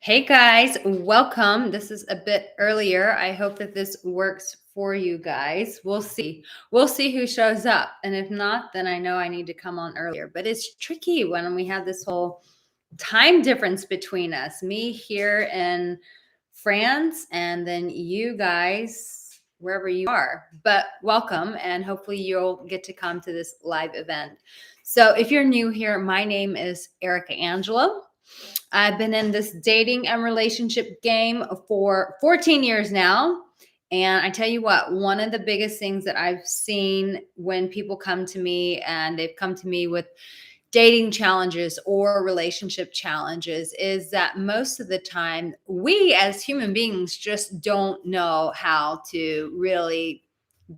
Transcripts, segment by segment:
Hey guys, welcome. This is a bit earlier. I hope that this works for you guys. We'll see. We'll see who shows up. And if not, then I know I need to come on earlier. But it's tricky when we have this whole time difference between us. Me here in France and then you guys wherever you are. But welcome and hopefully you'll get to come to this live event. So if you're new here, my name is Arica Angelo. I've been in this dating and relationship game for 14 years now. And I tell you what, one of the biggest things that I've seen when people come to me and they've come to me with dating challenges or relationship challenges is that most of the time we as human beings just don't know how to really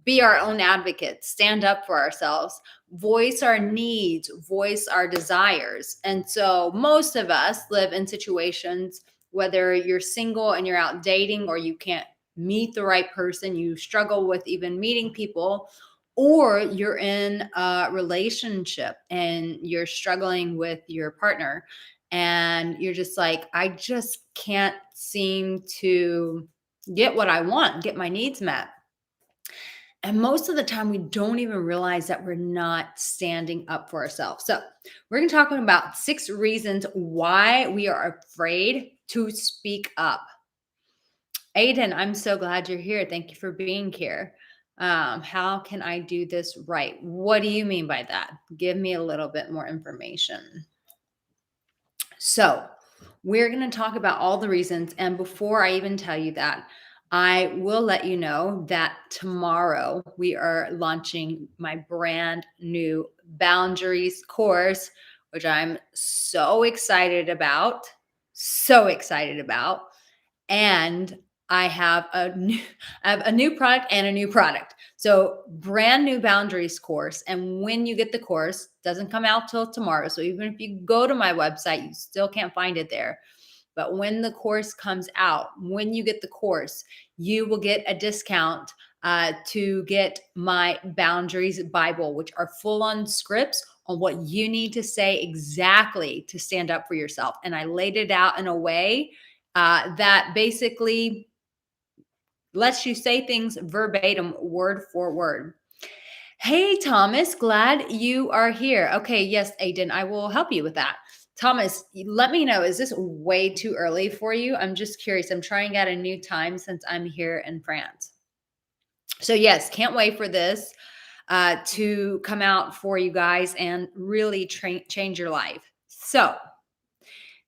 be our own advocates, stand up for ourselves, voice our needs, voice our desires. And so most of us live in situations, whether you're single and you're out dating or you can't meet the right person, you struggle with even meeting people, or you're in a relationship and you're struggling with your partner and you're just like, I just can't seem to get what I want, get my needs met. And most of the time, we don't even realize that we're not standing up for ourselves. So, we're going to talk about 6 reasons why we are afraid to speak up. Aiden, I'm so glad you're here. Thank you for being here. How can I do this right? What do you mean by that? Give me a little bit more information. So, we're going to talk about all the reasons. And before I even tell you that, I will let you know that tomorrow we are launching my brand new boundaries course, which I'm so excited about. So excited about. And I have a new product and a new product. So brand new boundaries course. And when you get the course, doesn't come out till tomorrow. So even if you go to my website, you still can't find it there. But when the course comes out, when you get the course, you will get a discount to get my Boundaries Bible, which are full on scripts on what you need to say exactly to stand up for yourself. And I laid it out in a way that basically lets you say things verbatim, word for word. Hey, Thomas, glad you are here. Okay, yes, Aiden, I will help you with that. Thomas, let me know, is this way too early for you? I'm just curious. I'm trying out a new time since I'm here in France. So, yes, can't wait for this to come out for you guys and really change your life. So,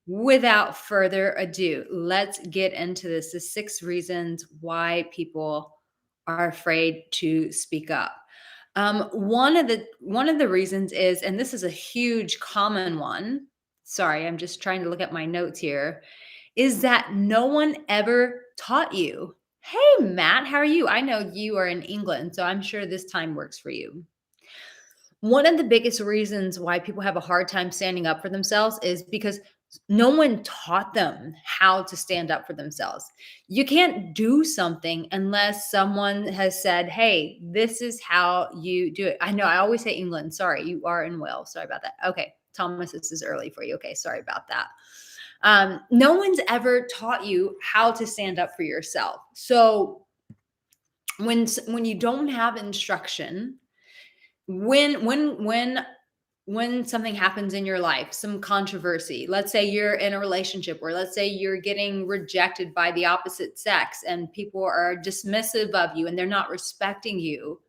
without further ado, let's get into this. The 6 reasons why people are afraid to speak up. One of the reasons is, and this is a huge common one. Sorry, I'm just trying to look at my notes here. Is that no one ever taught you? Hey, Matt, how are you? I know you are in England, so I'm sure this time works for you. One of the biggest reasons why people have a hard time standing up for themselves is because no one taught them how to stand up for themselves. You can't do something unless someone has said, hey, this is how you do it. I know I always say England. Sorry, you are in Wales. Sorry about that. Okay, Thomas, this is early for you. Okay, sorry about that. No one's ever taught you how to stand up for yourself. So when you don't have instruction, when something happens in your life, some controversy, let's say you're in a relationship, or let's say you're getting rejected by the opposite sex and people are dismissive of you and they're not respecting you,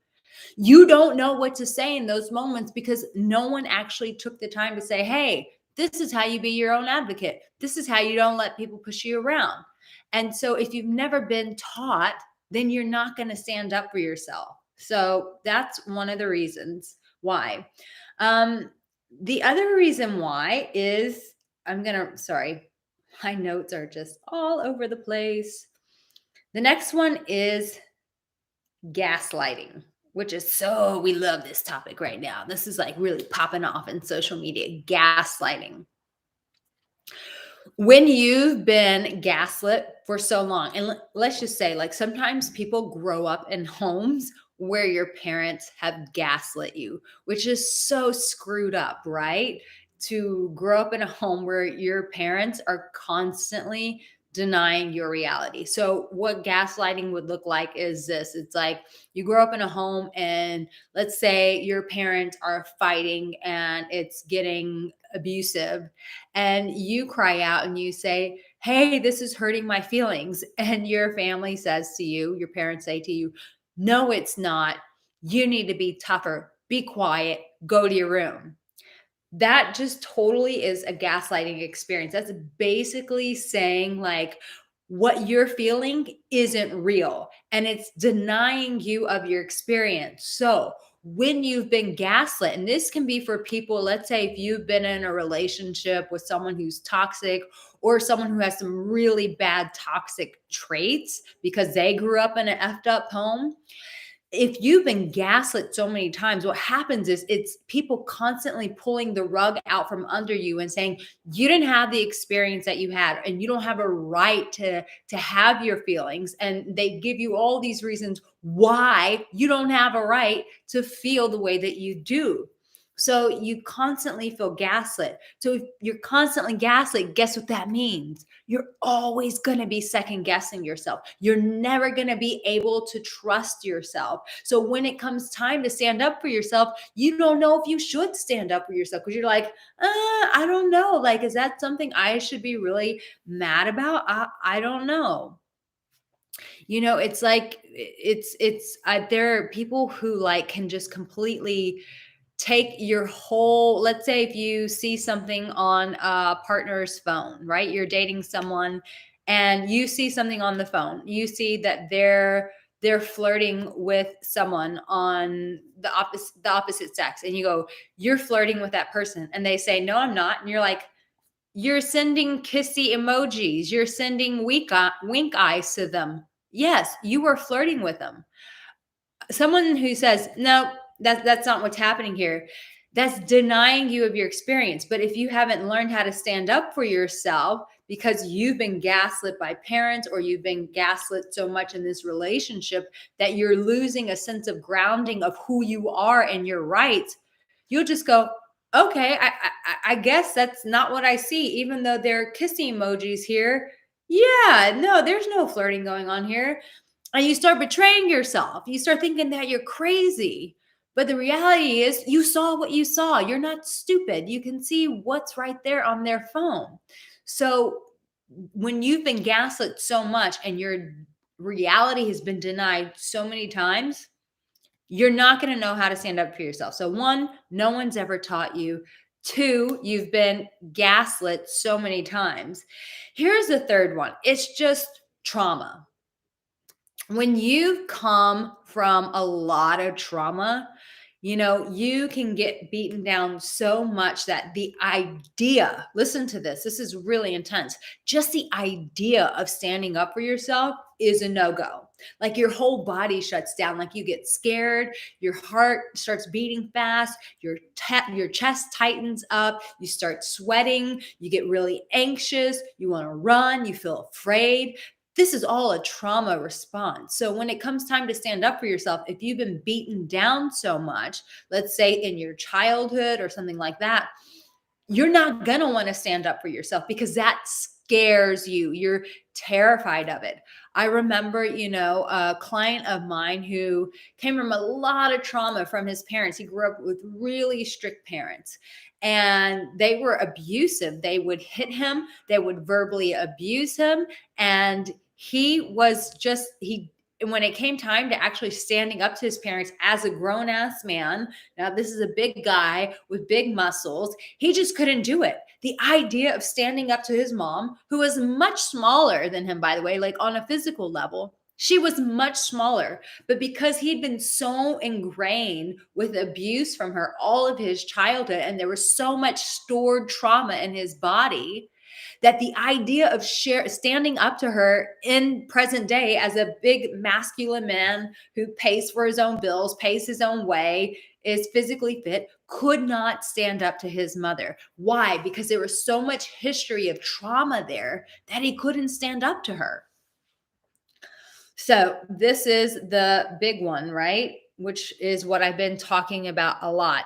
you don't know what to say in those moments because no one actually took the time to say, hey, this is how you be your own advocate. This is how you don't let people push you around. And so if you've never been taught, then you're not going to stand up for yourself. So that's one of the reasons why. Um, the other reason why is sorry, my notes are just all over the place. The next one is gaslighting, which is we love this topic right now. This is like really popping off in social media. Gaslighting. When you've been gaslit for so long, and let's just say, like, sometimes people grow up in homes where your parents have gaslit you, which is so screwed up, right? to grow up in a home where your parents are constantly denying your reality. So, what gaslighting would look like is this: it's like you grow up in a home, and let's say your parents are fighting and it's getting abusive, and you cry out and you say, "Hey, this is hurting my feelings." And your family says to you, your parents say to you, "No, it's not. You need to be tougher. Be quiet. Go to your room." That just totally is a gaslighting experience. That's basically saying, like, what you're feeling isn't real and it's denying you of your experience. So, when you've been gaslit, and this can be for people, let's say if you've been in a relationship with someone who's toxic or someone who has some really bad toxic traits because they grew up in an effed up home, if you've been gaslit so many times, what happens is it's people constantly pulling the rug out from under you and saying you didn't have the experience that you had and you don't have a right to have your feelings, and they give you all these reasons why you don't have a right to feel the way that you do. So you constantly feel gaslit. So if you're constantly gaslit, guess what that means? You're always going to be second guessing yourself. You're never going to be able to trust yourself. So when it comes time to stand up for yourself, you don't know if you should stand up for yourself because you're like, I don't know. Like, is that something I should be really mad about? I don't know. It's like there are people who like can just completely take your whole, let's say if you see something on a partner's phone, right? You're dating someone and you see something on the phone. You see that they're flirting with someone on the opposite sex, and you go, "You're flirting with that person." And they say, "No, I'm not." And you're like, "You're sending kissy emojis. You're sending wink eyes to them." Yes, you are flirting with them. Someone who says, "No, that's not what's happening here," that's denying you of your experience. But if you haven't learned how to stand up for yourself because you've been gaslit by parents or you've been gaslit so much in this relationship that you're losing a sense of grounding of who you are and your rights, you'll just go, "Okay, I guess that's not what I see, even though there are kissing emojis here. Yeah, no, there's no flirting going on here." And you start betraying yourself. You start thinking that you're crazy. But the reality is, you saw what you saw. You're not stupid. You can see what's right there on their phone. So, when you've been gaslit so much and your reality has been denied so many times, you're not going to know how to stand up for yourself. So, one, no one's ever taught you. Two, you've been gaslit so many times. Here's the third one: it's just trauma. When you've come from a lot of trauma, you can get beaten down so much that the idea, listen to this is really intense. Just the idea of standing up for yourself is a no go. Like your whole body shuts down, like you get scared, your heart starts beating fast, your chest tightens up, you start sweating, you get really anxious, you want to run, you feel afraid. This is all a trauma response. So when it comes time to stand up for yourself, if you've been beaten down so much, let's say in your childhood or something like that, you're not going to want to stand up for yourself because that scares you. You're terrified of it. I remember, a client of mine who came from a lot of trauma from his parents. He grew up with really strict parents and they were abusive. They would hit him, they would verbally abuse him. And and when it came time to actually standing up to his parents as a grown ass man, now this is a big guy with big muscles, he just couldn't do it. The idea of standing up to his mom, who was much smaller than him, by the way, like on a physical level, she was much smaller. But because he'd been so ingrained with abuse from her all of his childhood, and there was so much stored trauma in his body, that the idea of standing up to her in present day as a big masculine man who pays for his own bills, pays his own way, is physically fit, could not stand up to his mother. Why? Because there was so much history of trauma there that he couldn't stand up to her. So this is the big one, right? Which is what I've been talking about a lot.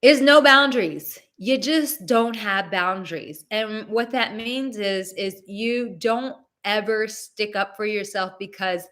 is no boundaries. You just don't have boundaries. And what that means is you don't ever stick up for yourself because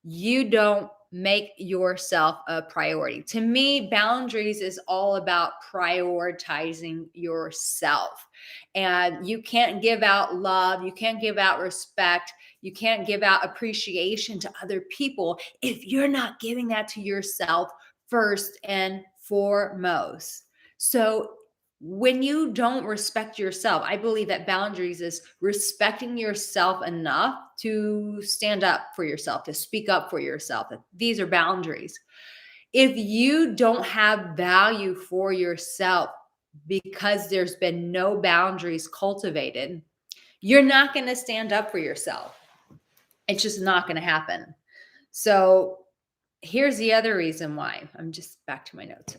you don't make yourself a priority. To me, boundaries is all about prioritizing yourself. And you can't give out love, you can't give out respect, you can't give out appreciation to other people if you're not giving that to yourself first and foremost. So when you don't respect yourself, I believe that boundaries is respecting yourself enough to stand up for yourself, to speak up for yourself. That these are boundaries. If you don't have value for yourself because there's been no boundaries cultivated, you're not going to stand up for yourself. It's just not going to happen. So here's the other reason why. I'm just back to my notes.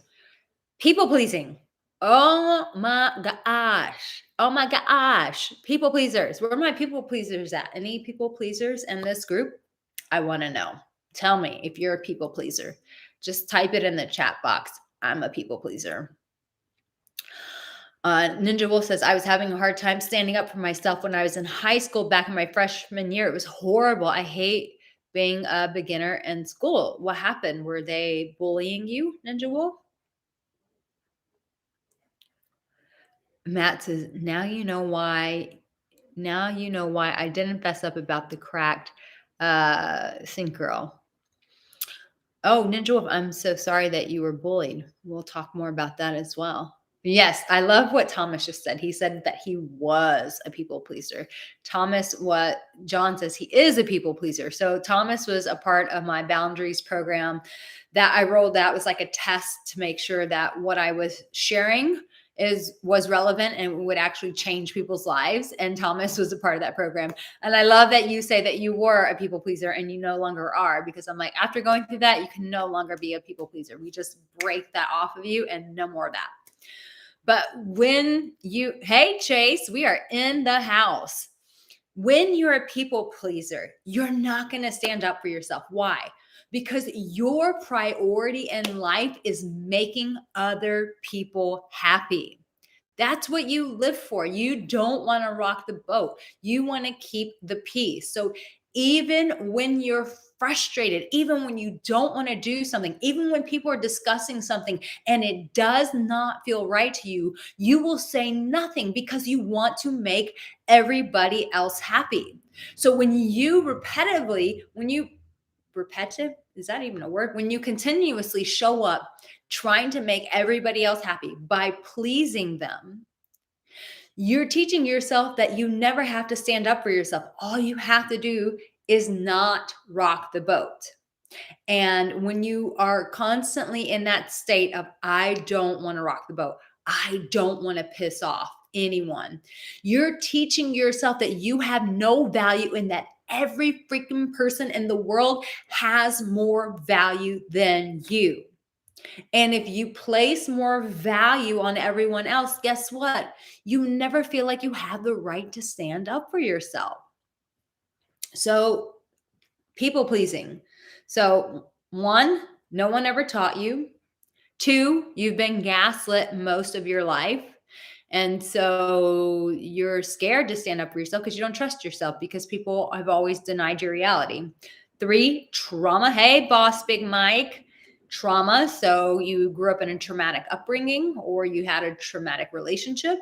People pleasing. Oh my gosh. Oh my gosh. People pleasers. Where are my people pleasers at? Any people pleasers in this group? I want to know. Tell me if you're a people pleaser. Just type it in the chat box. I'm a people pleaser. Ninja Wolf says, I was having a hard time standing up for myself when I was in high school back in my freshman year. It was horrible. I hate being a beginner in school. What happened? Were they bullying you, Ninja Wolf? Matt says, now you know why. Now you know why I didn't fess up about the cracked sink girl. Oh, Ninja Wolf, I'm so sorry that you were bullied. We'll talk more about that as well. Yes, I love what Thomas just said. He said that he was a people pleaser. Thomas, what John says, he is a people pleaser. So Thomas was a part of my boundaries program that I rolled out. It was like a test to make sure that what I was sharing was relevant and would actually change people's lives. And Thomas was a part of that program. And I love that you say that you were a people pleaser and you no longer are, because I'm like, after going through that, you can no longer be a people pleaser. We just break that off of you and no more of that. But when you, hey, Chase, we are in the house. When you're a people pleaser, you're not going to stand up for yourself. Why? Because your priority in life is making other people happy. That's what you live for. You don't want to rock the boat. You want to keep the peace. So even when you're frustrated, even when you don't want to do something, even when people are discussing something and it does not feel right to you, you will say nothing because you want to make everybody else happy. So when you repetitive, is that even a word? When you continuously show up trying to make everybody else happy by pleasing them, you're teaching yourself that you never have to stand up for yourself. All you have to do is not rock the boat. And when you are constantly in that state of, I don't want to rock the boat, I don't want to piss off anyone, you're teaching yourself that you have no value and that every freaking person in the world has more value than you. And if you place more value on everyone else, guess what? You never feel like you have the right to stand up for yourself. So, people pleasing. So, one, no one ever taught you. Two, you've been gaslit most of your life. And so you're scared to stand up for yourself because you don't trust yourself because people have always denied your reality. Three, trauma. Hey, boss, Big Mike. Trauma. So you grew up in a traumatic upbringing or you had a traumatic relationship.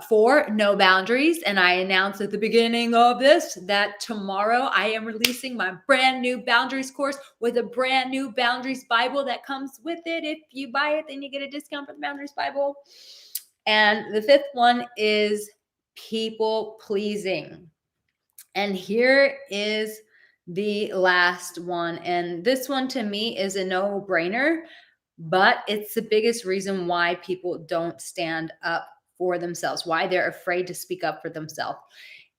Four, no boundaries. And I announced at the beginning of this that tomorrow I am releasing my brand new boundaries course with a brand new boundaries Bible that comes with it. If you buy it, then you get a discount for the boundaries Bible. And the fifth one is people pleasing. And here is the last one. And this one to me is a no brainer, but it's the biggest reason why people don't stand up for themselves, why they're afraid to speak up for themselves,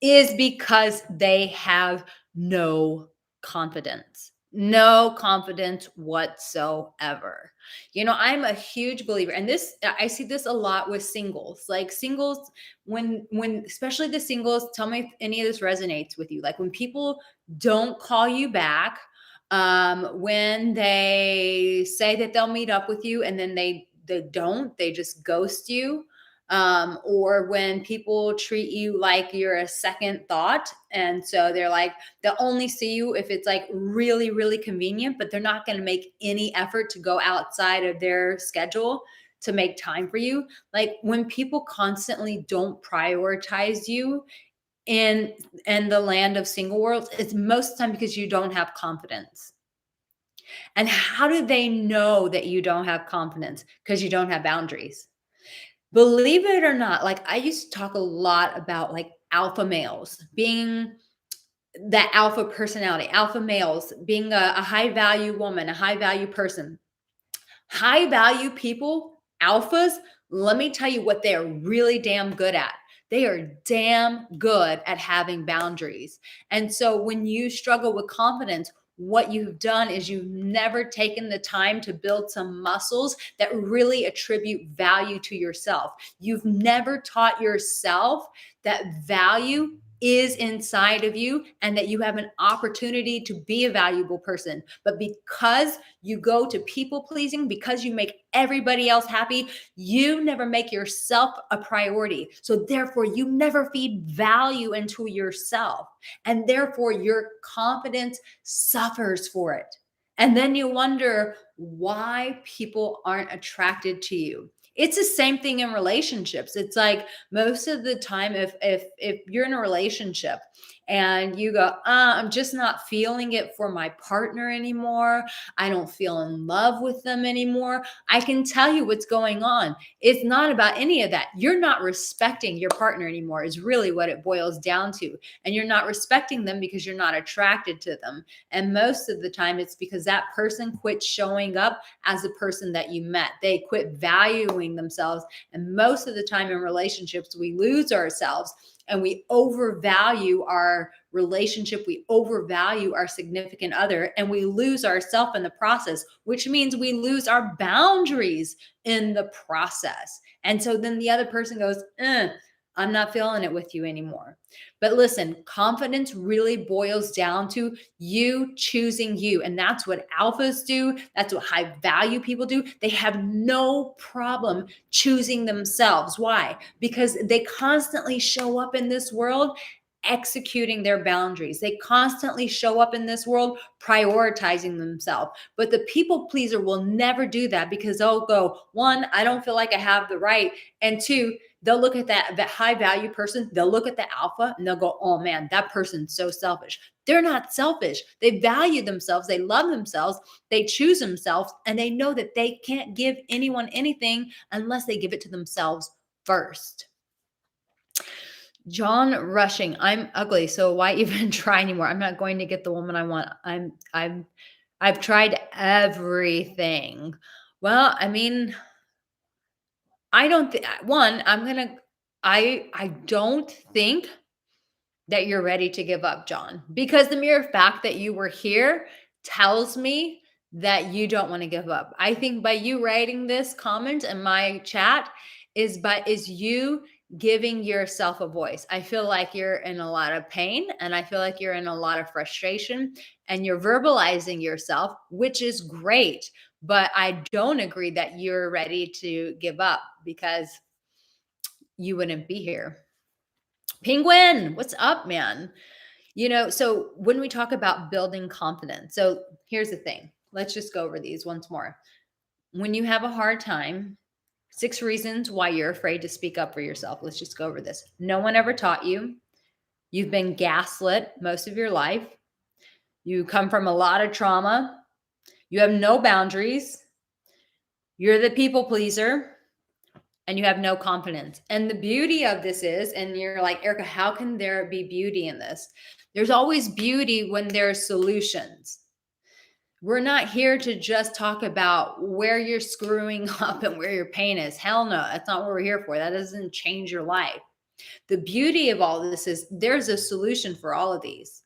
is because they have no confidence. No confidence whatsoever. You know, I'm a huge believer, and this I see this a lot with singles. Like singles, when especially the singles, tell me if any of this resonates with you. Like when people don't call you back, when they say that they'll meet up with you and then they don't, they just ghost you. Or when people treat you like you're a second thought. And so they're like, they'll only see you if it's like really, really convenient, but they're not going to make any effort to go outside of their schedule to make time for you. Like when people constantly don't prioritize you in the land of single worlds, it's most of the time because you don't have confidence. And how do they know that you don't have confidence? Because you don't have boundaries. Believe it or not, like I used to talk a lot about like alpha males being that alpha personality, alpha males being a high value woman, a high value person. High value people, alphas, let me tell you what they're really damn good at. They are damn good at having boundaries. And so when you struggle with confidence, what you've done is you've never taken the time to build some muscles that really attribute value to yourself. You've never taught yourself that value is inside of you and that you have an opportunity to be a valuable person. But because you go to people pleasing, because you make everybody else happy, you never make yourself a priority. So therefore, you never feed value into yourself. And therefore, your confidence suffers for it. And then you wonder why people aren't attracted to you. It's the same thing in relationships. It's like most of the time, if you're in a relationship and you go, I'm just not feeling it for my partner anymore. I don't feel in love with them anymore. I can tell you what's going on. It's not about any of that. You're not respecting your partner anymore, is really what it boils down to. And you're not respecting them because you're not attracted to them. And most of the time, it's because that person quit showing up as the person that you met. They quit valuing themselves. And most of the time in relationships, we lose ourselves and we overvalue our relationship. We overvalue our significant other and we lose ourselves in the process, which means we lose our boundaries in the process. And so then the other person goes, I'm not feeling it with you anymore. But listen, confidence really boils down to you choosing you. And that's what alphas do. That's what high value people do. They have no problem choosing themselves. Why? Because they constantly show up in this world executing their boundaries. They constantly show up in this world prioritizing themselves. But the people pleaser will never do that because they'll go, one, I don't feel like I have the right. And two, they'll look at that high value person, they'll look at the alpha and they'll go, oh man, that person's so selfish. They're not selfish. They value themselves. They love themselves. They choose themselves and they know that they can't give anyone anything unless they give it to themselves first. John Rushing, I'm ugly, so why even try anymore? I'm not going to get the woman I want. I've tried everything. Well, I mean, I don't think one, I don't think that you're ready to give up, John, because the mere fact that you were here tells me that you don't want to give up. I think by you writing this comment in my chat is you giving yourself a voice. I feel like you're in a lot of pain and I feel like you're in a lot of frustration and you're verbalizing yourself, which is great, but I don't agree that you're ready to give up because you wouldn't be here. Penguin, what's up, man? So when we talk about building confidence, so here's the thing. Let's just go over these once more. When you have a hard time, 6 reasons why you're afraid to speak up for yourself. Let's just go over this. No one ever taught you. You've been gaslit most of your life. You come from a lot of trauma. You have no boundaries. You're the people pleaser. And you have no confidence. And the beauty of this is, and you're like, Arica, how can there be beauty in this? There's always beauty when there's solutions. We're not here to just talk about where you're screwing up and where your pain is. Hell no, that's not what we're here for. That doesn't change your life. The beauty of all this is there's a solution for all of these.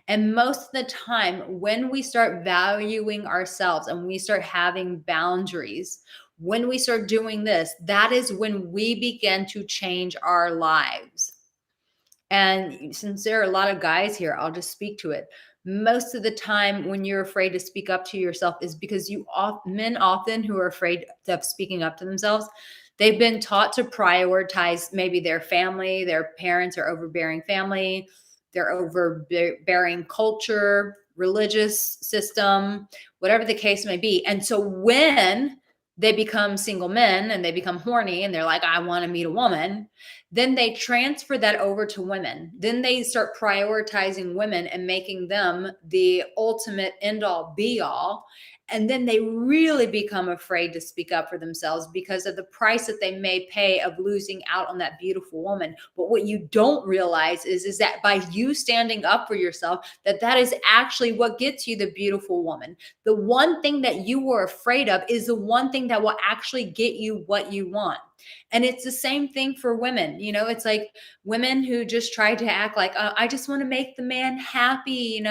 And most of the time, when we start valuing ourselves and we start having boundaries, when we start doing this, that is when we begin to change our lives. And since there are a lot of guys here, I'll just speak to it. Most of the time when you're afraid to speak up to yourself is because men often who are afraid of speaking up to themselves, they've been taught to prioritize maybe their family, their parents are overbearing family, their overbearing culture, religious system, whatever the case may be. And so when they become single men and they become horny and they're like, I want to meet a woman, then they transfer that over to women. Then they start prioritizing women and making them the ultimate end all be all. And then they really become afraid to speak up for themselves because of the price that they may pay of losing out on that beautiful woman. But what you don't realize is that by you standing up for yourself, that is actually what gets you the beautiful woman. The one thing that you were afraid of is the one thing that will actually get you what you want. And it's the same thing for women. It's like women who just try to act like, I just want to make the man happy.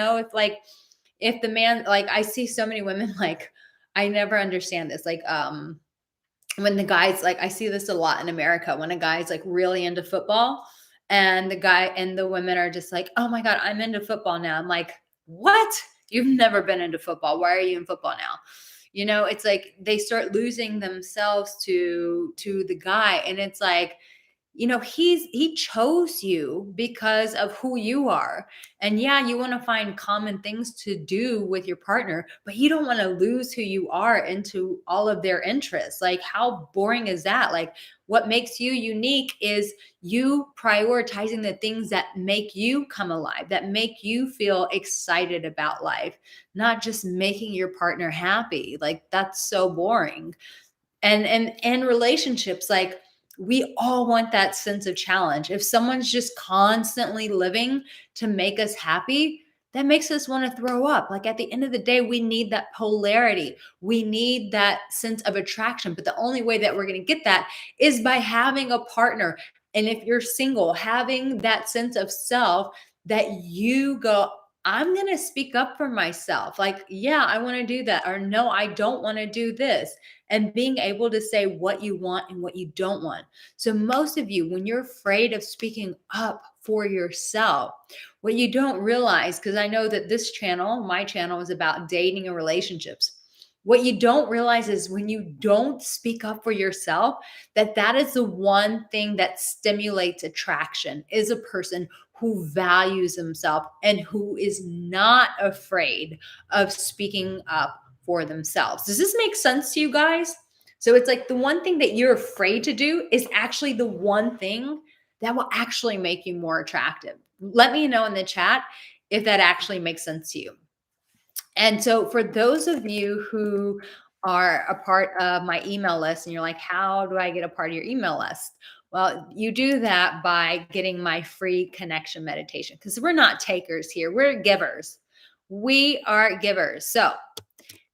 If the man, like, I see so many women, like, I never understand this. Like, when the guys, like, I see this a lot in America when a guy's like really into football and the guy and the women are just like, oh my God, I'm into football now. I'm like, what? You've never been into football. Why are you in football now? It's like they start losing themselves to the guy. And it's like, he chose you because of who you are. And yeah, you want to find common things to do with your partner, but you don't want to lose who you are into all of their interests. Like, how boring is that? Like, what makes you unique is you prioritizing the things that make you come alive, that make you feel excited about life, not just making your partner happy. Like, that's so boring. And relationships, like, we all want that sense of challenge. If someone's just constantly living to make us happy, that makes us want to throw up. Like, at the end of the day, we need that polarity. We need that sense of attraction. But the only way that we're going to get that is by having a partner. And if you're single, having that sense of self that you go, I'm going to speak up for myself. Like, yeah, I want to do that. Or no, I don't want to do this. And being able to say what you want and what you don't want. So, most of you, when you're afraid of speaking up for yourself, what you don't realize, because I know that this channel, my channel, is about dating and relationships. What you don't realize is when you don't speak up for yourself, that is the one thing that stimulates attraction, is a person who values himself and who is not afraid of speaking up for themselves. Does this make sense to you guys? So it's like the one thing that you're afraid to do is actually the one thing that will actually make you more attractive. Let me know in the chat if that actually makes sense to you. And so for those of you who are a part of my email list and you're like, how do I get a part of your email list? Well, you do that by getting my free connection meditation, because we're not takers here, we're givers. We are givers. So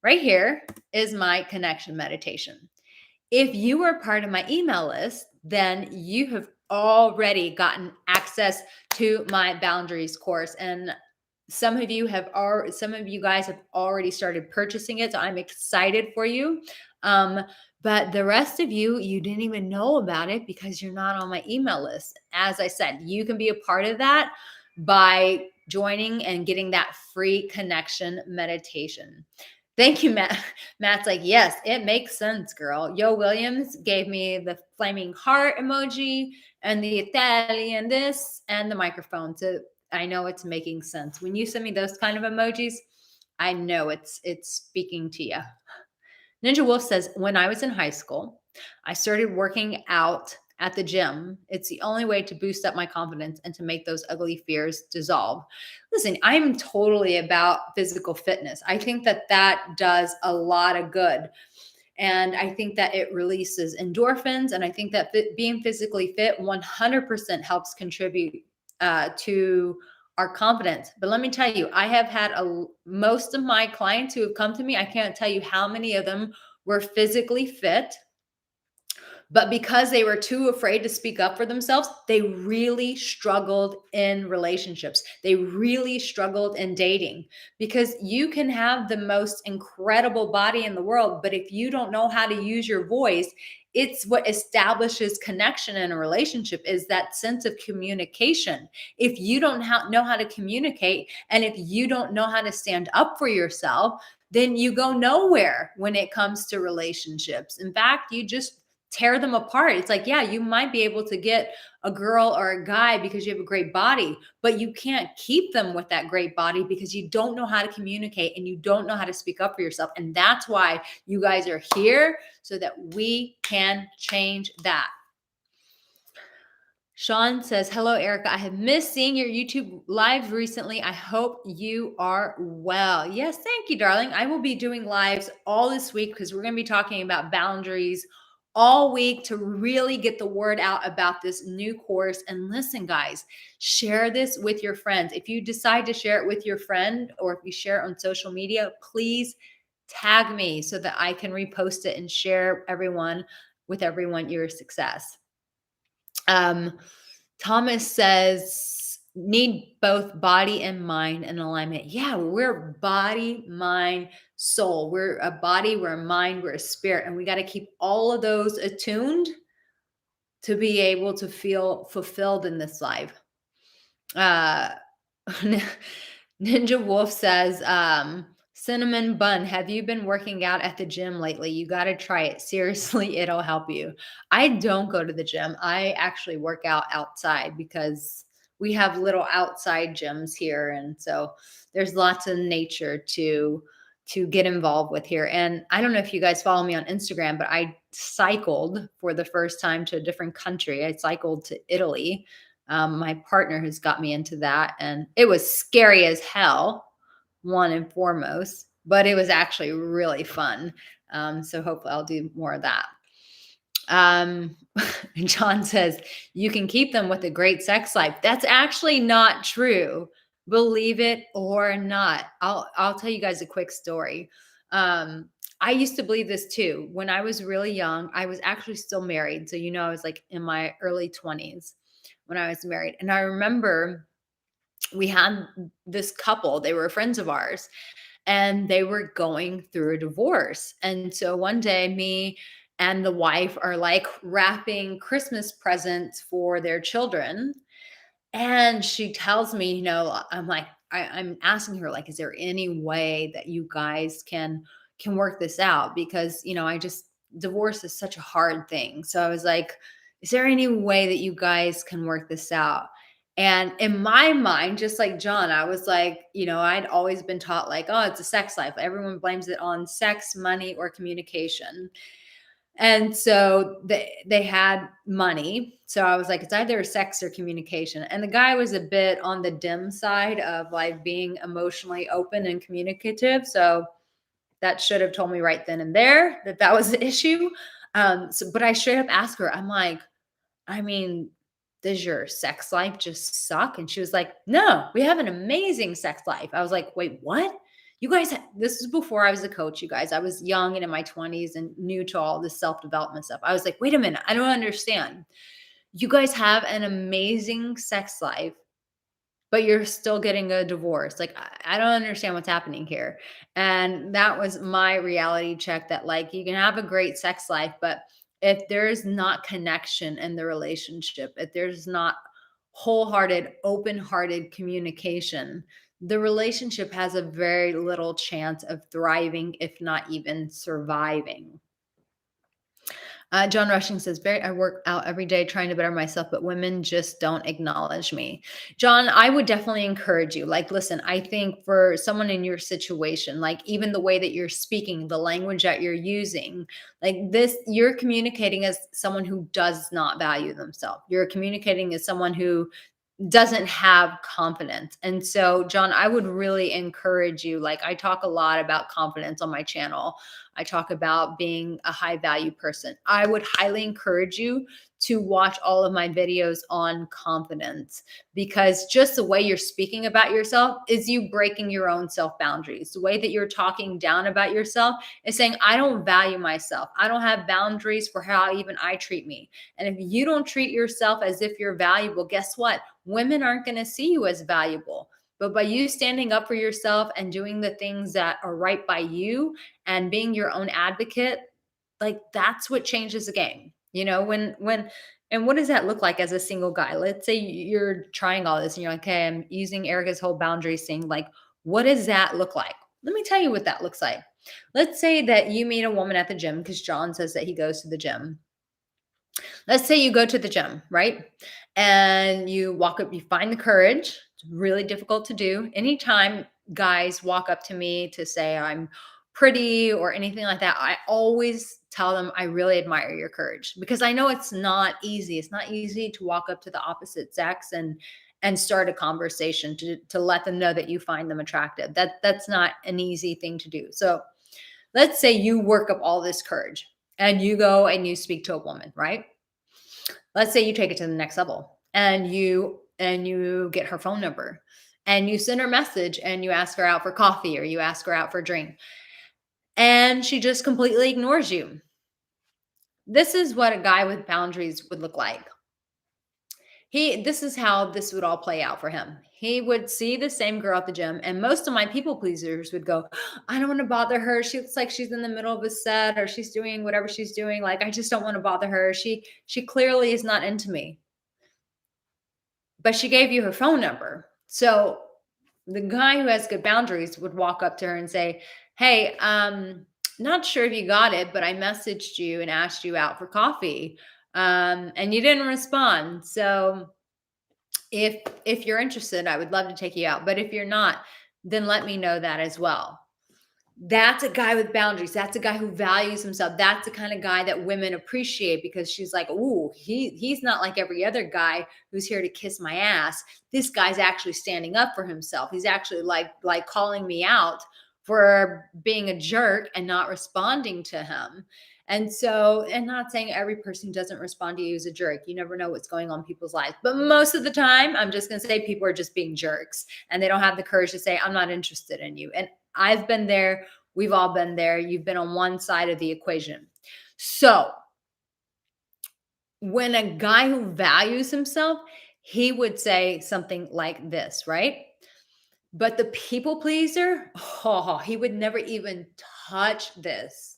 right here is my connection meditation. If you are part of my email list, then you have already gotten access to my boundaries course. And some of you guys have already started purchasing it. So I'm excited for you. But the rest of you, you didn't even know about it because you're not on my email list. As I said, you can be a part of that by joining and getting that free connection meditation. Thank you, Matt. Matt's like, yes, it makes sense, girl. Yo Williams gave me the flaming heart emoji and the Italian this and the microphone. So I know it's making sense. When you send me those kind of emojis, I know it's speaking to you. Ninja Wolf says, when I was in high school, I started working out at the gym. It's the only way to boost up my confidence and to make those ugly fears dissolve. Listen, I'm totally about physical fitness. I think that does a lot of good. And I think that it releases endorphins. And I think that being physically fit 100% helps contribute to our confidence. But let me tell you, I have had most of my clients who have come to me, I can't tell you how many of them were physically fit, But because they were too afraid to speak up for themselves, they really struggled in relationships. They really struggled in dating, because you can have the most incredible body in the world, but if you don't know how to use your voice, it's what establishes connection in a relationship, is that sense of communication. If you don't know how to communicate, and if you don't know how to stand up for yourself, then you go nowhere when it comes to relationships. In fact, you just tear them apart. It's like, yeah, you might be able to get a girl or a guy because you have a great body, but you can't keep them with that great body because you don't know how to communicate and you don't know how to speak up for yourself. And that's why you guys are here, so that we can change that. Sean says, hello, Erica. I have missed seeing your YouTube live recently. I hope you are well. Yes, thank you, darling. I will be doing lives all this week because we're going to be talking about boundaries all week to really get the word out about this new course. And listen, guys, share this with your friends. If you decide to share it with your friend, or if you share it on social media, please tag me so that I can repost it and share with everyone your success. Thomas says, need both body and mind in alignment. Yeah, we're body, mind, soul. We're a body, we're a mind, we're a spirit. And we got to keep all of those attuned to be able to feel fulfilled in this life. Ninja Wolf says, cinnamon bun, have you been working out at the gym lately? You got to try it. Seriously, it'll help you. I don't go to the gym. I actually work out outside because we have little outside gyms here. And so there's lots of nature to get involved with here. And I don't know if you guys follow me on Instagram, but I cycled for the first time to a different country. I cycled to Italy. My partner has got me into that, and it was scary as hell, one and foremost, but it was actually really fun. So hopefully I'll do more of that. John says, you can keep them with a great sex life. That's actually not true. Believe it or not. I'll tell you guys a quick story. I used to believe this too. When I was really young, I was actually still married. So, I was like in my early 20s when I was married. And I remember we had this couple, they were friends of ours, and they were going through a divorce. And so one day, me and the wife are like wrapping Christmas presents for their children. And she tells me, I'm like, I'm asking her, like, is there any way that you guys can work this out? Because, divorce is such a hard thing. So I was like, is there any way that you guys can work this out? And in my mind, just like John, I was like, I'd always been taught, like, oh, it's a sex life. Everyone blames it on sex, money, or communication. And so they had money. So I was like, it's either sex or communication. And the guy was a bit on the dim side of like being emotionally open and communicative. So that should have told me right then and there that was the issue. But I straight up asked her, I'm like, I mean, does your sex life just suck? And she was like, no, we have an amazing sex life. I was like, wait, what? You guys, this was before I was a coach, you guys. I was young and in my 20s and new to all this self-development stuff. I was like, wait a minute, I don't understand. You guys have an amazing sex life, but you're still getting a divorce. Like, I don't understand what's happening here. And that was my reality check, that like, you can have a great sex life, but if there's not connection in the relationship, if there's not wholehearted, open-hearted communication, the relationship has a very little chance of thriving, if not even surviving. John Rushing says, I work out every day trying to better myself, but women just don't acknowledge me. John, I would definitely encourage you. Like, listen, I think for someone in your situation, like even the way that you're speaking, the language that you're using, like this, you're communicating as someone who does not value themselves. You're communicating as someone who doesn't have confidence. And so, John, I would really encourage you. Like, I talk a lot about confidence on my channel. I talk about being a high value person. I would highly encourage you to watch all of my videos on confidence, because just the way you're speaking about yourself is you breaking your own self boundaries. The way that you're talking down about yourself is saying, I don't value myself. I don't have boundaries for how even I treat me. And if you don't treat yourself as if you're valuable, guess what? Women aren't going to see you as valuable. But by you standing up for yourself and doing the things that are right by you and being your own advocate, like that's what changes the game. You know, and what does that look like as a single guy? Let's say you're trying all this and you're like, okay, I'm using Erica's whole boundaries thing. Like, what does that look like? Let me tell you what that looks like. Let's say that you meet a woman at the gym, because John says that he goes to the gym. Let's say you go to the gym, right? And you walk up, you find the courage. It's really difficult to do. Anytime guys walk up to me to say I'm pretty or anything like that, I always tell them I really admire your courage, because I know it's not easy. It's not easy to walk up to the opposite sex and start a conversation to let them know that you find them attractive. That's not an easy thing to do. So let's say you work up all this courage and you go and you speak to a woman, right? Let's say you take it to the next level and you get her phone number and you send her a message and you ask her out for coffee or you ask her out for a drink, and she just completely ignores you. This is what a guy with boundaries would look like. This is how this would all play out for him. He would see the same girl at the gym, and most of my people pleasers would go, I don't want to bother her. She looks like she's in the middle of a set, or she's doing whatever she's doing. Like, I just don't want to bother her. She clearly is not into me. But she gave you her phone number. So the guy who has good boundaries would walk up to her and say, hey, not sure if you got it, but I messaged you and asked you out for coffee. And you didn't respond. So if you're interested, I would love to take you out. But if you're not, then let me know that as well. That's a guy with boundaries. That's a guy who values himself. That's the kind of guy that women appreciate, because she's like, "Ooh, he's not like every other guy who's here to kiss my ass. This guy's actually standing up for himself. He's actually like calling me out for being a jerk and not responding to him." And so, and not saying every person who doesn't respond to you is a jerk. You never know what's going on in people's lives. But most of the time, I'm just going to say people are just being jerks and they don't have the courage to say, I'm not interested in you. And I've been there. We've all been there. You've been on one side of the equation. So when a guy who values himself, he would say something like this, right? But the people pleaser, oh, he would never even touch this,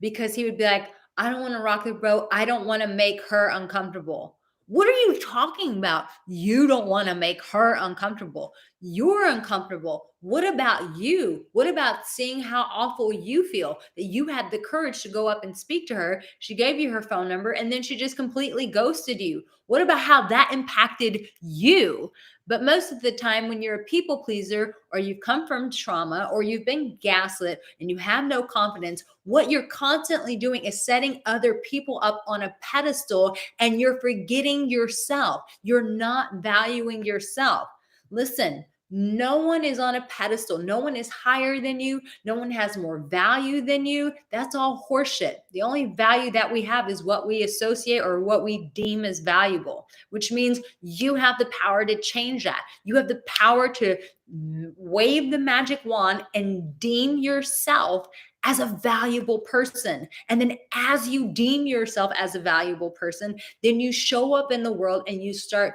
because he would be like, I don't want to rock the boat. I don't want to make her uncomfortable. What are you talking about? You don't want to make her uncomfortable. You're uncomfortable. What about you? What about seeing how awful you feel that you had the courage to go up and speak to her? She gave you her phone number and then she just completely ghosted you. What about how that impacted you? But most of the time, when you're a people pleaser, or you've come from trauma, or you've been gaslit and you have no confidence, what you're constantly doing is setting other people up on a pedestal, and you're forgetting yourself. You're not valuing yourself. Listen, no one is on a pedestal. No one is higher than you. No one has more value than you. That's all horseshit. The only value that we have is what we associate or what we deem as valuable, which means you have the power to change that. You have the power to wave the magic wand and deem yourself as a valuable person. And then as you deem yourself as a valuable person, then you show up in the world and you start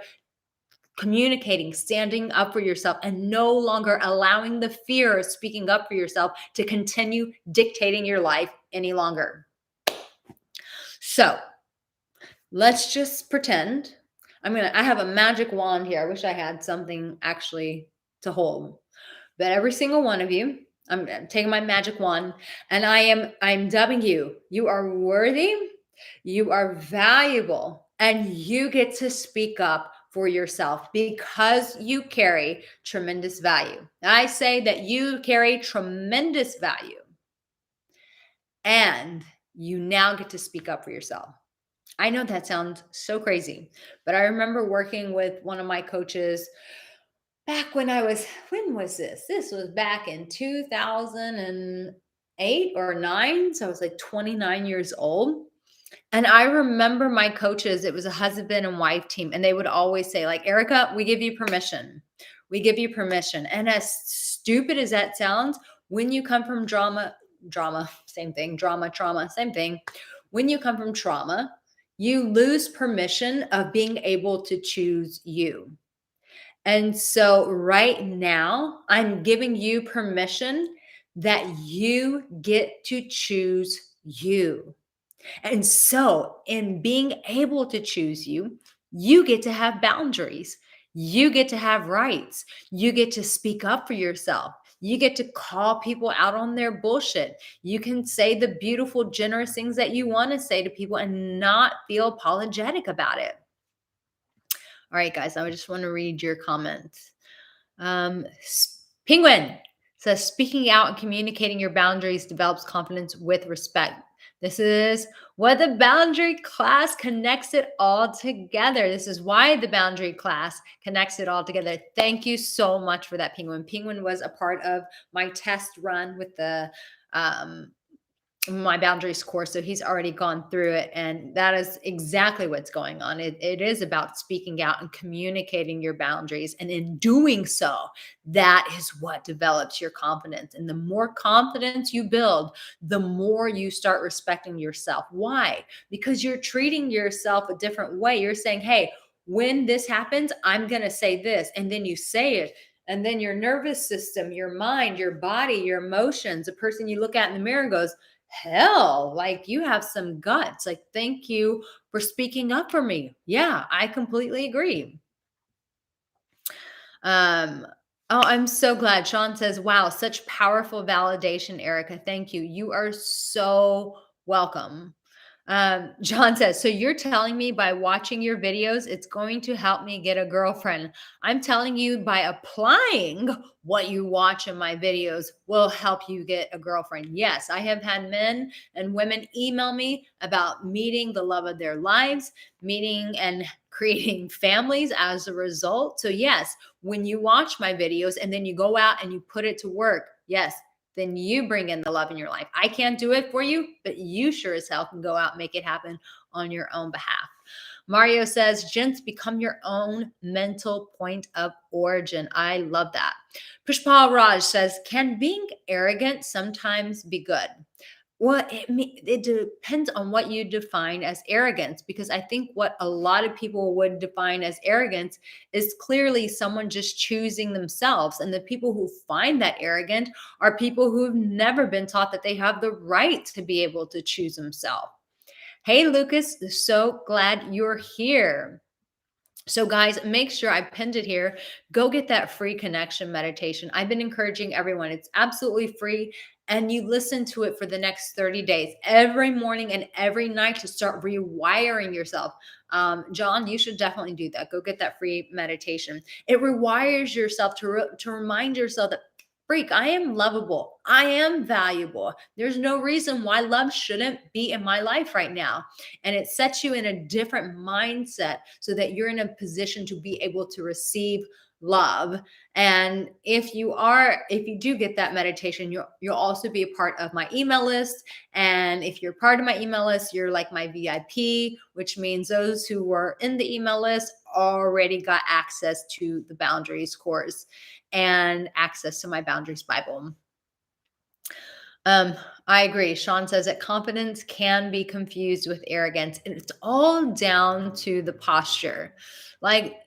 communicating, standing up for yourself, and no longer allowing the fear of speaking up for yourself to continue dictating your life any longer. So let's just pretend I have a magic wand here. I wish I had something actually to hold. But every single one of you, I'm taking my magic wand and I'm dubbing you. You are worthy, you are valuable, and you get to speak up for yourself because you carry tremendous value. I say that you carry tremendous value, and you now get to speak up for yourself. I know that sounds so crazy, but I remember working with one of my coaches back when was this? This was back in 2000 and 8 or 9. So I was like 29 years old. And I remember my coaches, it was a husband and wife team, and they would always say, like, Erica, we give you permission. We give you permission. And as stupid as that sounds, when you come from drama, same thing, drama, trauma, same thing. When you come from trauma, you lose permission of being able to choose you. And so right now, I'm giving you permission that you get to choose you. And so, in being able to choose you, you get to have boundaries. You get to have rights. You get to speak up for yourself. You get to call people out on their bullshit. You can say the beautiful, generous things that you want to say to people and not feel apologetic about it. All right, guys, I just want to read your comments. Penguin says, speaking out and communicating your boundaries develops confidence with respect. This is what the boundary class connects it all together. This is why the boundary class connects it all together. Thank you so much for that, Penguin. Penguin was a part of my test run with the my boundaries course. So he's already gone through it. And that is exactly what's going on. It is about speaking out and communicating your boundaries. And in doing so, that is what develops your confidence. And the more confidence you build, the more you start respecting yourself. Why? Because you're treating yourself a different way. You're saying, hey, when this happens, I'm going to say this. And then you say it. And then your nervous system, your mind, your body, your emotions, the person you look at in the mirror goes, hell, like you have some guts. Like, thank you for speaking up for me. Yeah, I completely agree. Oh, I'm so glad. Sean says, wow, such powerful validation, Erica. Thank you. You are so welcome. John says, so you're telling me by watching your videos, it's going to help me get a girlfriend. I'm telling you by applying what you watch in my videos will help you get a girlfriend. Yes, I have had men and women email me about meeting the love of their lives, meeting and creating families as a result. So yes, when you watch my videos and then you go out and you put it to work, yes, then you bring in the love in your life. I can't do it for you, but you sure as hell can go out and make it happen on your own behalf. Mario says, gents, become your own mental point of origin. I love that. Pushpal Raj says, can being arrogant sometimes be good? Well, it depends on what you define as arrogance, because I think what a lot of people would define as arrogance is clearly someone just choosing themselves. And the people who find that arrogant are people who've never been taught that they have the right to be able to choose themselves. Hey, Lucas, so glad you're here. So guys, make sure I pinned it here. Go get that free connection meditation. I've been encouraging everyone. It's absolutely free. And you listen to it for the next 30 days, every morning and every night to start rewiring yourself. John, you should definitely do that. Go get that free meditation. It rewires yourself to remind yourself that, freak, I am lovable. I am valuable. There's no reason why love shouldn't be in my life right now. And it sets you in a different mindset so that you're in a position to be able to receive love. And if you do get that meditation, you'll also be a part of my email list. And if you're part of my email list, you're like my VIP, which means those who were in the email list already got access to the boundaries course and access to my boundaries Bible. I agree. Sean says that confidence can be confused with arrogance, and it's all down to the posture. Like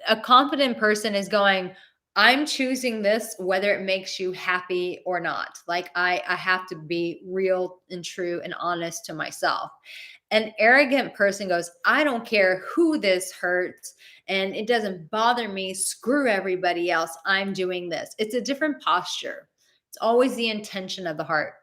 a confident person is going, I'm choosing this whether it makes you happy or not. Like I have to be real and true and honest to myself. An arrogant person goes, I don't care who this hurts and it doesn't bother me. Screw everybody else. I'm doing this. It's a different posture. It's always the intention of the heart.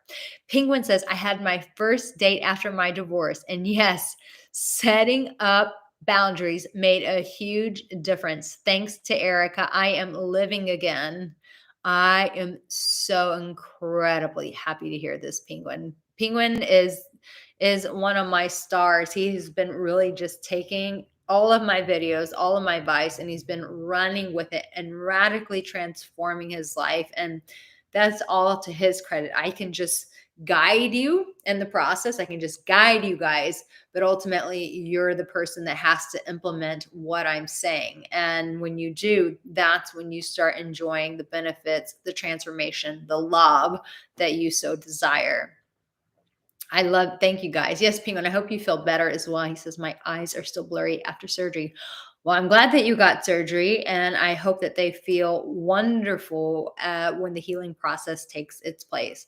Penguin says, I had my first date after my divorce. And yes, setting up boundaries made a huge difference. Thanks to Erica, I am living again. I am so incredibly happy to hear this, Penguin. Penguin is one of my stars. He has been really just taking all of my videos, all of my advice, and he's been running with it and radically transforming his life. And That's all to his credit. I can just guide you in the process. I can just guide you guys, but ultimately you're the person that has to implement what I'm saying. And when you do, that's when you start enjoying the benefits, the transformation, the love that you so desire. Thank you guys. Yes, Penguin, I hope you feel better as well. He says, my eyes are still blurry after surgery. Well, I'm glad that you got surgery, and I hope that they feel wonderful when the healing process takes its place.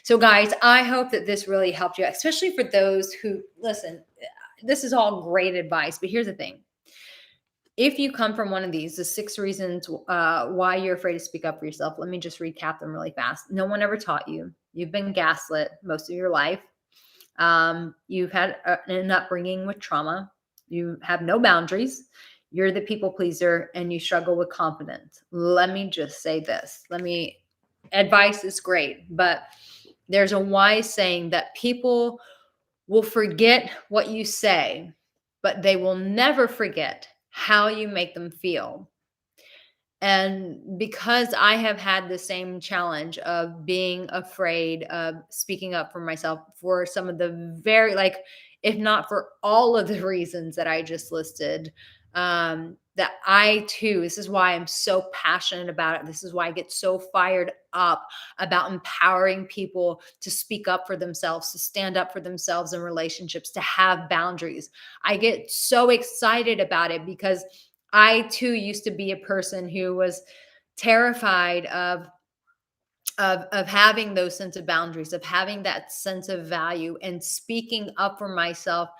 So, guys, I hope that this really helped you, especially for those who listen. This is all great advice, but here's the thing. If you come from one of these, the 6 reasons why you're afraid to speak up for yourself, let me just recap them really fast. No one ever taught you. You've been gaslit most of your life. You've had an upbringing with trauma. You have no boundaries. You're the people pleaser and you struggle with confidence. Let me just say this. Advice is great, but there's a wise saying that people will forget what you say, but they will never forget how you make them feel. And because I have had the same challenge of being afraid of speaking up for myself for some of the very, like, if not for all of the reasons that I just listed, that I too, this is why I'm so passionate about it. This is why I get so fired up about empowering people to speak up for themselves, to stand up for themselves in relationships, to have boundaries. I get so excited about it because I too used to be a person who was terrified of having those sense of boundaries, of having that sense of value and speaking up for myself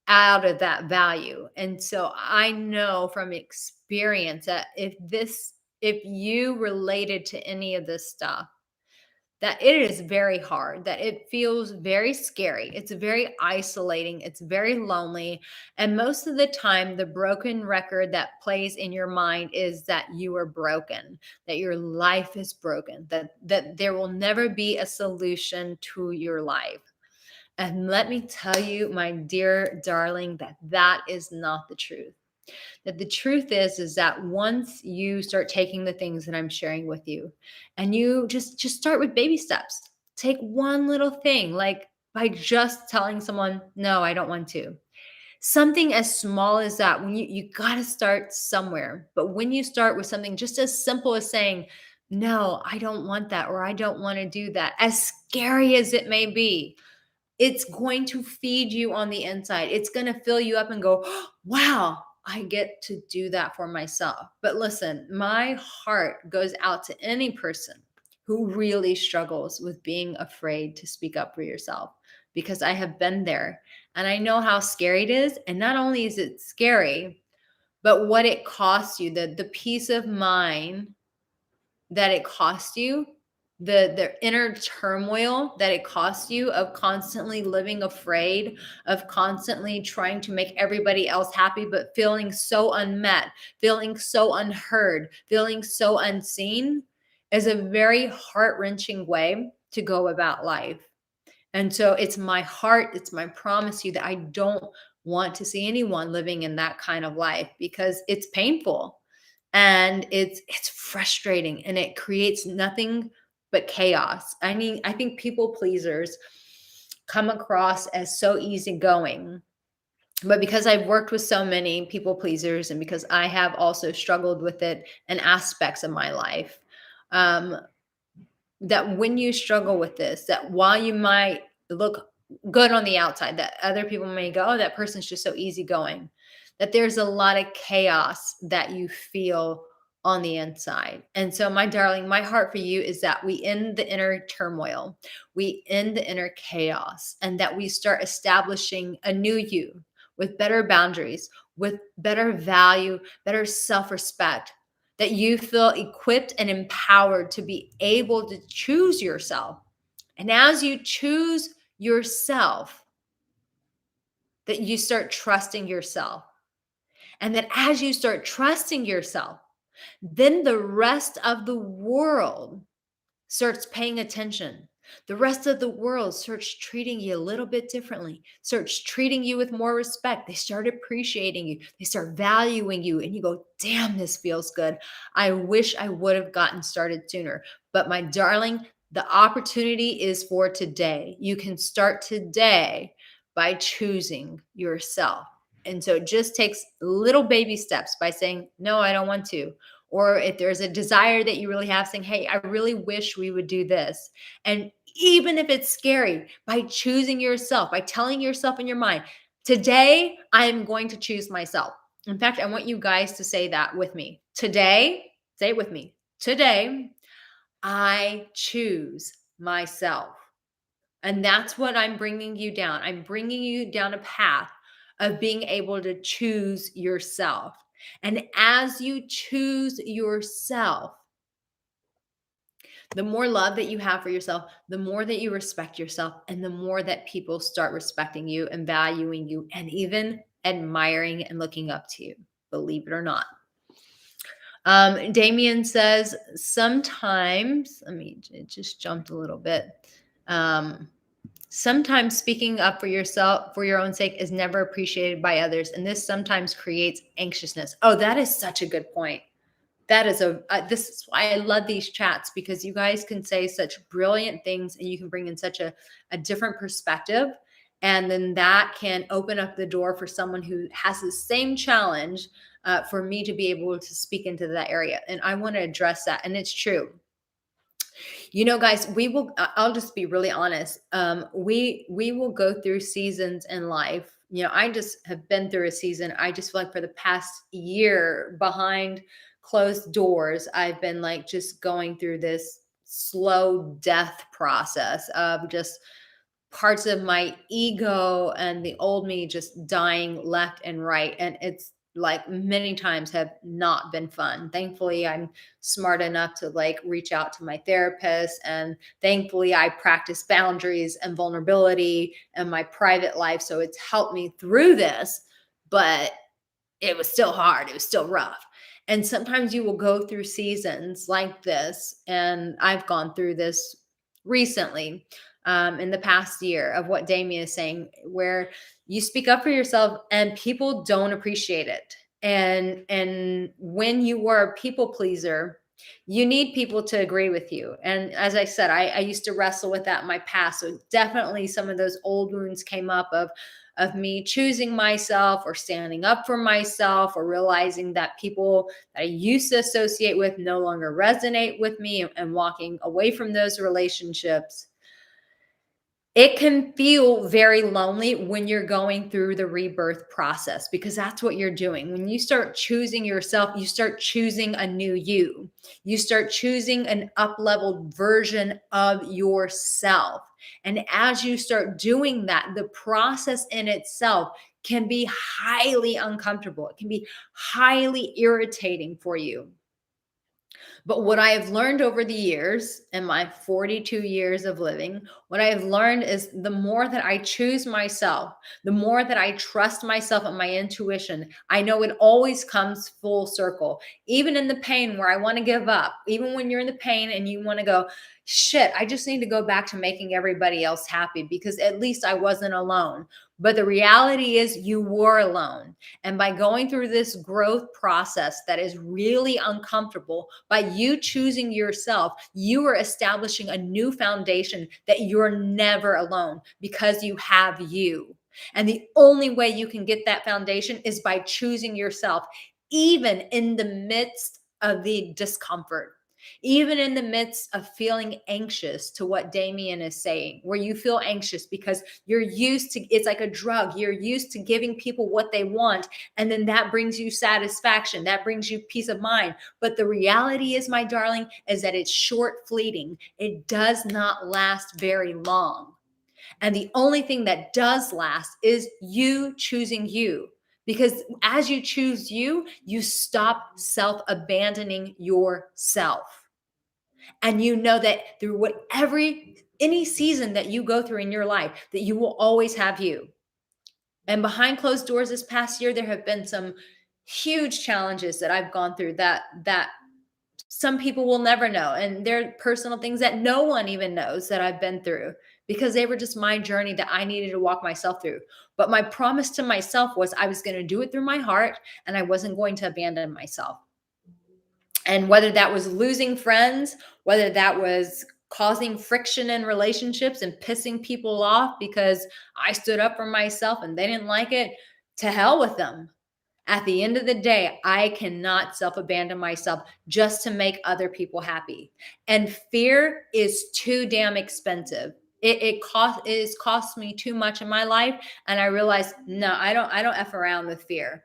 out of that value. And so I know from experience that if you related to any of this stuff, that it is very hard, that it feels very scary. It's very isolating. It's very lonely. And most of the time, the broken record that plays in your mind is that you are broken, that your life is broken, that there will never be a solution to your life. And let me tell you, my dear darling, that is not the truth. That the truth is that once you start taking the things that I'm sharing with you, and you just start with baby steps. Take one little thing, like by just telling someone, no, I don't want to. Something as small as that, when you got to start somewhere. But when you start with something just as simple as saying, no, I don't want that, or I don't want to do that, as scary as it may be, it's going to feed you on the inside. It's going to fill you up and go, wow, I get to do that for myself. But listen, my heart goes out to any person who really struggles with being afraid to speak up for yourself, because I have been there and I know how scary it is. And not only is it scary, but what it costs you, the peace of mind that it costs you, the inner turmoil that it costs you of constantly living afraid, of constantly trying to make everybody else happy but feeling so unmet, feeling so unheard, feeling so unseen, is a very heart-wrenching way to go about life. And so it's my heart, it's my promise to you that I don't want to see anyone living in that kind of life, because it's painful and it's frustrating and it creates nothing but chaos. I mean, I think people pleasers come across as so easygoing, but because I've worked with so many people pleasers and because I have also struggled with it in aspects of my life, um, that when you struggle with this, that while you might look good on the outside, that other people may go, oh, that person's just so easygoing, that there's a lot of chaos that you feel on the inside. And so, my darling, my heart for you is that we end the inner turmoil, we end the inner chaos, and that we start establishing a new you with better boundaries, with better value, better self respect, that you feel equipped and empowered to be able to choose yourself. And as you choose yourself, that you start trusting yourself. And that as you start trusting yourself, then the rest of the world starts paying attention. The rest of the world starts treating you a little bit differently, starts treating you with more respect. They start appreciating you, they start valuing you, and you go, damn, this feels good. I wish I would have gotten started sooner. But my darling, the opportunity is for today. You can start today by choosing yourself. And so it just takes little baby steps by saying, no, I don't want to. Or if there's a desire that you really have, saying, hey, I really wish we would do this. And even if it's scary, by choosing yourself, by telling yourself in your mind, today I'm going to choose myself. In fact, I want you guys to say that with me. Today, say it with me. Today, I choose myself. And that's what I'm bringing you down. I'm bringing you down a path of being able to choose yourself. And as you choose yourself, the more love that you have for yourself, the more that you respect yourself, and the more that people start respecting you and valuing you and even admiring and looking up to you, believe it or not. Damien says, sometimes, it just jumped a little bit. Sometimes speaking up for yourself, for your own sake, is never appreciated by others. And this sometimes creates anxiousness. Oh, that is such a good point. That is this is why I love these chats, because you guys can say such brilliant things and you can bring in such a different perspective. And then that can open up the door for someone who has the same challenge, for me to be able to speak into that area. And I want to address that. And it's true. You know, guys, I'll just be really honest. We will go through seasons in life. You know, I just have been through a season. I just feel like for the past year, behind closed doors, I've been like just going through this slow death process of just parts of my ego and the old me just dying left and right. And it's like many times have not been fun. Thankfully, I'm smart enough to like reach out to my therapist. And thankfully, I practice boundaries and vulnerability in my private life. So it's helped me through this. But it was still hard. It was still rough. And sometimes you will go through seasons like this. And I've gone through this recently, in the past year, of what Damien is saying, where you speak up for yourself and people don't appreciate it. And when you are a people pleaser, you need people to agree with you. And as I said, I used to wrestle with that in my past. So definitely some of those old wounds came up of me choosing myself or standing up for myself, or realizing that people that I used to associate with no longer resonate with me, and walking away from those relationships. It can feel very lonely when you're going through the rebirth process, because that's what you're doing. When you start choosing yourself, you start choosing a new you. You start choosing an up-leveled version of yourself. And as you start doing that, the process in itself can be highly uncomfortable. It can be highly irritating for you. But what I have learned over the years, in my 42 years of living, what I have learned is the more that I choose myself, the more that I trust myself and my intuition, I know it always comes full circle. Even in the pain where I want to give up, even when you're in the pain and you want to go, shit, I just need to go back to making everybody else happy because at least I wasn't alone. But the reality is you were alone. And by going through this growth process that is really uncomfortable, by you choosing yourself, you are establishing a new foundation that you're never alone, because you have you. And the only way you can get that foundation is by choosing yourself, even in the midst of the discomfort. Even in the midst of feeling anxious, to what Damien is saying, where you feel anxious because you're used to, it's like a drug. You're used to giving people what they want. And then that brings you satisfaction. That brings you peace of mind. But the reality is, my darling, is that it's short, fleeting. It does not last very long. And the only thing that does last is you choosing you. Because as you choose you, you stop self-abandoning yourself. And you know that through any season that you go through in your life, that you will always have you. And behind closed doors this past year, there have been some huge challenges that I've gone through that Some people will never know. And there are personal things that no one even knows that I've been through because they were just my journey that I needed to walk myself through. But my promise to myself was I was going to do it through my heart and I wasn't going to abandon myself. And whether that was losing friends, whether that was causing friction in relationships and pissing people off because I stood up for myself and they didn't like it, to hell with them. At the end of the day, I cannot self abandon myself just to make other people happy. And fear is too damn expensive. It has cost me too much in my life. And I realized, no, I don't F around with fear.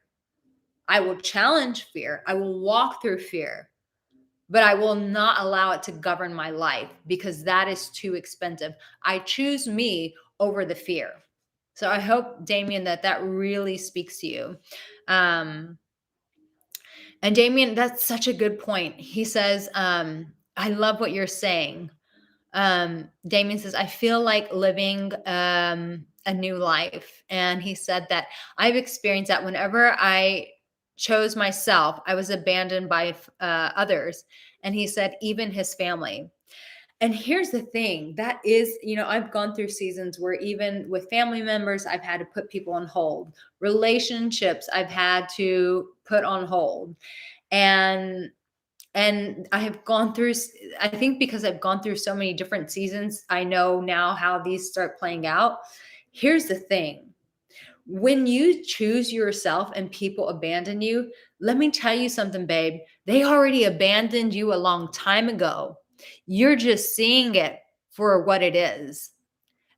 I will challenge fear. I will walk through fear, but I will not allow it to govern my life because that is too expensive. I choose me over the fear. So I hope, Damien, that really speaks to you. Um, and Damien, that's such a good point. He says, I love what you're saying. Damien says, I feel like living a new life. And he said that I've experienced that whenever I chose myself, I was abandoned by others. And he said, even his family. And here's the thing that is, I've gone through seasons where even with family members, I've had to put people on hold. Relationships, I've had to put on hold. And I have gone through, I think because I've gone through so many different seasons, I know now how these start playing out. Here's the thing. When you choose yourself and people abandon you, let me tell you something, babe. They already abandoned you a long time ago. You're just seeing it for what it is.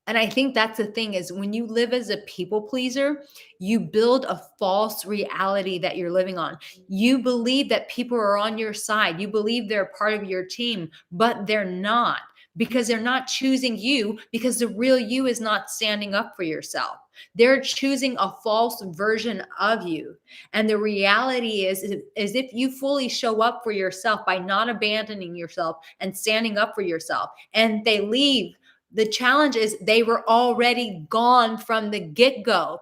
And I think that's the thing is when you live as a people pleaser, you build a false reality that you're living on. You believe that people are on your side. You believe they're part of your team, but they're not because they're not choosing you because the real you is not standing up for yourself. They're choosing a false version of you. And the reality is if you fully show up for yourself by not abandoning yourself and standing up for yourself and they leave, the challenge is they were already gone from the get-go.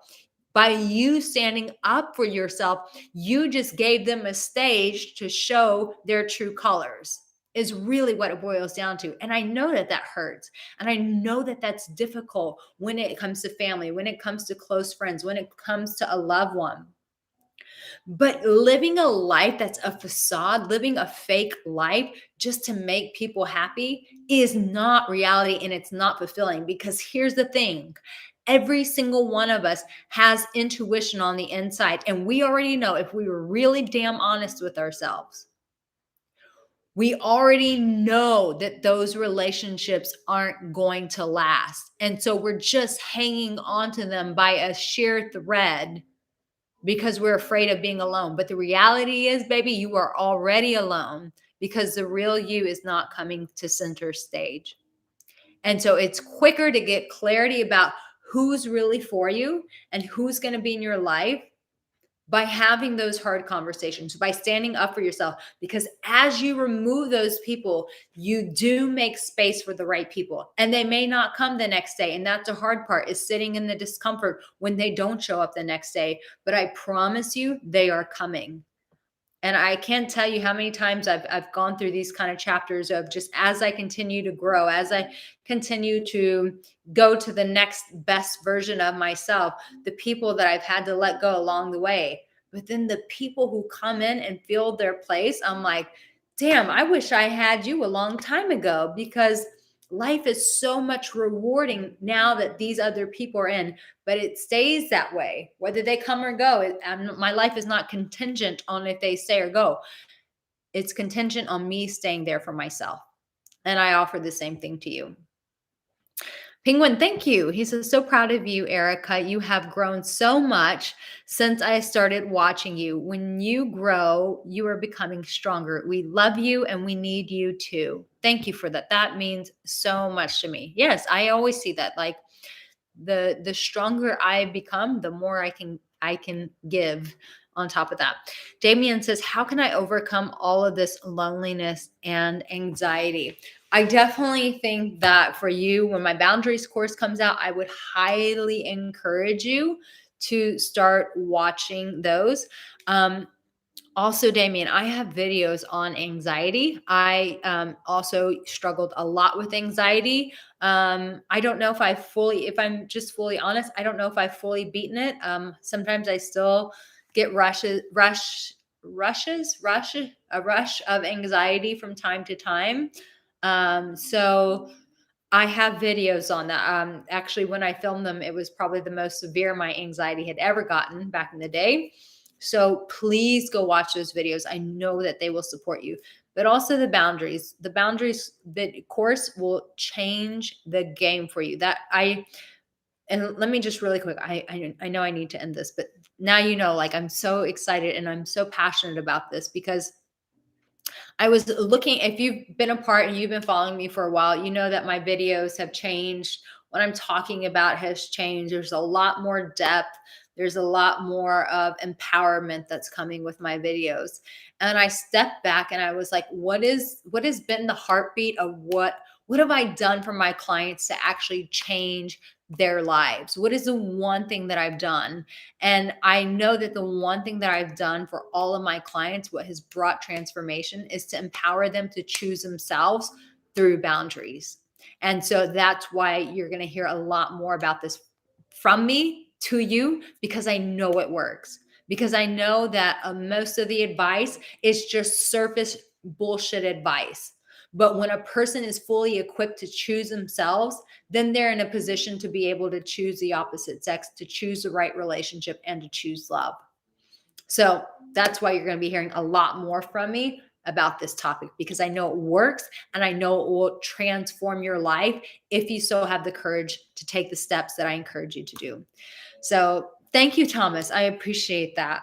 By you standing up for yourself, you just gave them a stage to show their true colors, is really what it boils down to. And I know that hurts. And I know that that's difficult when it comes to family, when it comes to close friends, when it comes to a loved one. But living a life that's a facade, living a fake life just to make people happy is not reality and it's not fulfilling. Because here's the thing. Every single one of us has intuition on the inside. And we already know if we were really damn honest with ourselves, we already know that those relationships aren't going to last. And so we're just hanging on to them by a sheer thread because we're afraid of being alone. But the reality is, baby, you are already alone because the real you is not coming to center stage. And so it's quicker to get clarity about who's really for you and who's going to be in your life by having those hard conversations, by standing up for yourself. Because as you remove those people, you do make space for the right people. And they may not come the next day. And that's the hard part, is sitting in the discomfort when they don't show up the next day. But I promise you, they are coming. And I can't tell you how many times I've gone through these kind of chapters of just as I continue to grow, as I continue to go to the next best version of myself, the people that I've had to let go along the way. But then the people who come in and fill their place, I'm like, damn, I wish I had you a long time ago, because life is so much rewarding now that these other people are in. But it stays that way whether they come or go. My life is not contingent on if they stay or go. It's contingent on me staying there for myself. And I offer the same thing to you. Penguin, thank you. He says, so proud of you, Arica. You have grown so much since I started watching you. When you grow, you are becoming stronger. We love you and we need you too. Thank you for that. That means so much to me. Yes, I always see that. Like the stronger I become, the more I can give on top of that. Damien says, how can I overcome all of this loneliness and anxiety? I definitely think that for you, when my boundaries course comes out, I would highly encourage you to start watching those. Also, Damien, I have videos on anxiety. I also struggled a lot with anxiety. I don't know if if I'm just fully honest, I don't know if I've fully beaten it. Sometimes I still get a rush of anxiety from time to time. So I have videos on that. Actually, when I filmed them, it was probably the most severe my anxiety had ever gotten back in the day. So please go watch those videos. I know that they will support you, but also the boundaries. The boundaries the course will change the game for you. And let me just really quick. I know I need to end this, but now you know. Like I'm so excited and I'm so passionate about this because I was looking, if you've been a part and you've been following me for a while, you know that my videos have changed. What I'm talking about has changed. There's a lot more depth. There's a lot more of empowerment that's coming with my videos. And I stepped back and I was like, what has been the heartbeat of what have I done for my clients to actually change their lives? What is the one thing that I've done? And I know that the one thing that I've done for all of my clients, what has brought transformation, is to empower them to choose themselves through boundaries. And so that's why you're going to hear a lot more about this from me to you, because I know it works. Because I know that most of the advice is just surface bullshit advice. But when a person is fully equipped to choose themselves, then they're in a position to be able to choose the opposite sex, to choose the right relationship, and to choose love. So that's why you're going to be hearing a lot more from me about this topic, because I know it works and I know it will transform your life if you so have the courage to take the steps that I encourage you to do. So thank you, Thomas. I appreciate that.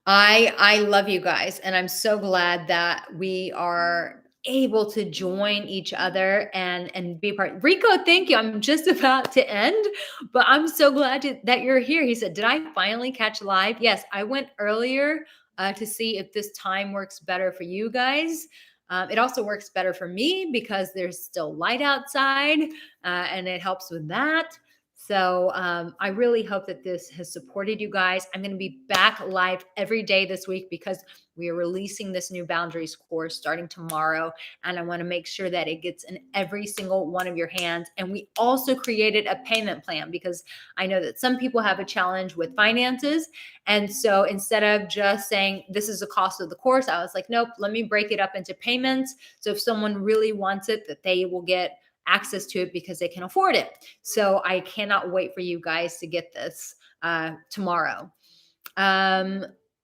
I love you guys, and I'm so glad that we are able to join each other and be part. Rico, thank you. I'm just about to end, but I'm so glad that you're here. He said, "Did I finally catch live?" Yes, I went earlier to see if this time works better for you guys. It also works better for me because there's still light outside, and it helps with that. So I really hope that this has supported you guys. I'm going to be back live every day this week because we are releasing this new boundaries course starting tomorrow. And I want to make sure that it gets in every single one of your hands. And we also created a payment plan because I know that some people have a challenge with finances. And so instead of just saying, this is the cost of the course, I was like, nope, let me break it up into payments. So if someone really wants it, that they will get access to it because they can afford it. So I cannot wait for you guys to get this tomorrow.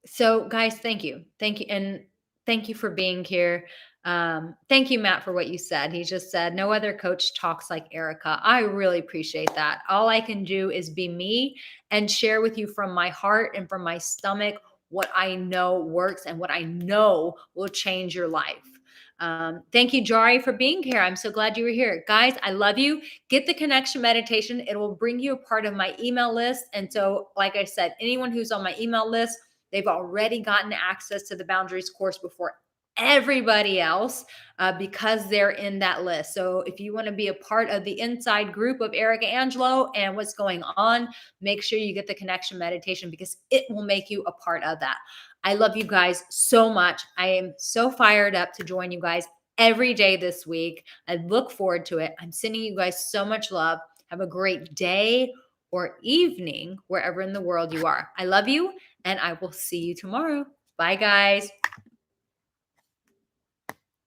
So guys, thank you. Thank you. And thank you for being here. Thank you, Matt, for what you said. He just said, no other coach talks like Arica. I really appreciate that. All I can do is be me and share with you from my heart and from my stomach what I know works and what I know will change your life. Thank you, Jari, for being here. I'm so glad you were here. Guys, I love you. Get the connection meditation. It will bring you a part of my email list. And so, like I said, anyone who's on my email list, they've already gotten access to the boundaries course before everybody else because they're in that list. So if you want to be a part of the inside group of Arica Angelo and what's going on, make sure you get the connection meditation because it will make you a part of that. I love you guys so much. I am so fired up to join you guys every day this week. I look forward to it. I'm sending you guys so much love. Have a great day or evening wherever in the world you are. I love you, and I will see you tomorrow. Bye, guys.